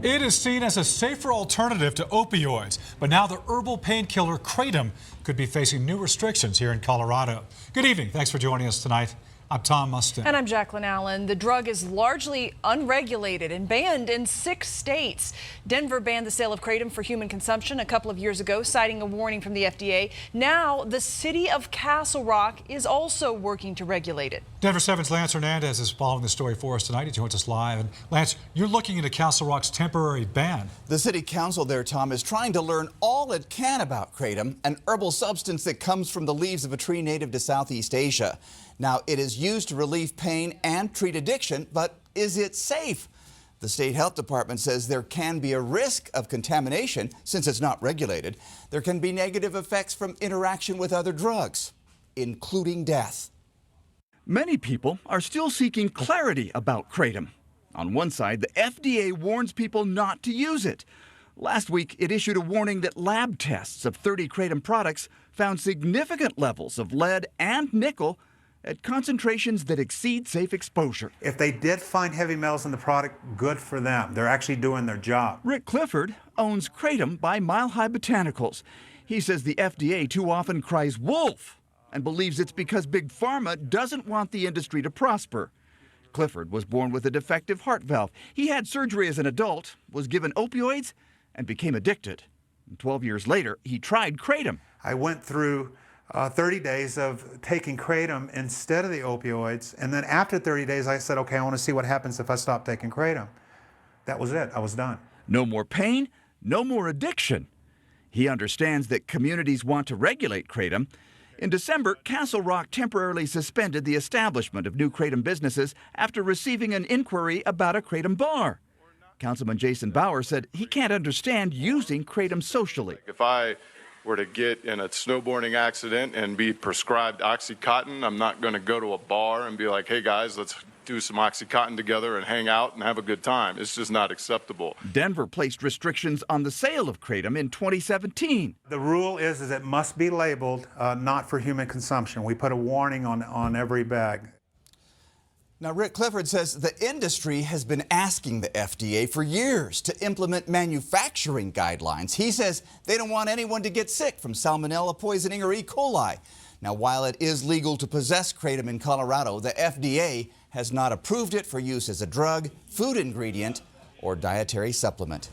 It is seen as a safer alternative to opioids, but now the herbal painkiller Kratom could be facing new restrictions here in Colorado. Good evening. Thanks for joining us tonight. I'm Tom Mustin. And I'm Jacqueline Allen. The drug is largely unregulated and banned in 6 states. Denver banned the sale of Kratom for human consumption a couple of years ago, citing a warning from the FDA. Now, the city of Castle Rock is also working to regulate it. Denver 7's Lance Hernandez is following the story for us tonight. He joins us live. And Lance, you're looking into Castle Rock's temporary ban. The city council there, Tom, is trying to learn all it can about Kratom, an herbal substance that comes from the leaves of a tree native to Southeast Asia. Now, it is used to relieve pain and treat addiction, but is it safe? The state health department says there can be a risk of contamination since it's not regulated. There can be negative effects from interaction with other drugs, including death. Many people are still seeking clarity about Kratom. On one side, the FDA warns people not to use it. Last week, it issued a warning that lab tests of 30 Kratom products found significant levels of lead and nickel at concentrations that exceed safe exposure. If they did find heavy metals in the product, good for them. They're actually doing their job. Rick Clifford owns Kratom by Mile High Botanicals. He says the FDA too often cries wolf and believes it's because Big Pharma doesn't want the industry to prosper. Clifford was born with a defective heart valve. He had surgery as an adult, was given opioids, and became addicted. 12 years later, he tried Kratom. I went through 30 days of taking Kratom instead of the opioids, and then after 30 days I said, okay, I want to see what happens if I stop taking Kratom. That was it. I was done. No more pain, no more addiction. He understands that communities want to regulate Kratom. In December, Castle Rock temporarily suspended the establishment of new Kratom businesses after receiving an inquiry about a Kratom bar. Councilman Jason Bauer said he can't understand using Kratom socially. If I were to get in a snowboarding accident and be prescribed Oxycontin, I'm not going to go to a bar and be like, hey guys, let's do some Oxycontin together and hang out and have a good time. It's just not acceptable. Denver placed restrictions on the sale of Kratom in 2017. The rule is it must be labeled not for human consumption. We put a warning on every bag. Now, Rick Clifford says the industry has been asking the FDA for years to implement manufacturing guidelines. He says they don't want anyone to get sick from salmonella poisoning or E. coli. Now, while it is legal to possess Kratom in Colorado, the FDA has not approved it for use as a drug, food ingredient, or dietary supplement.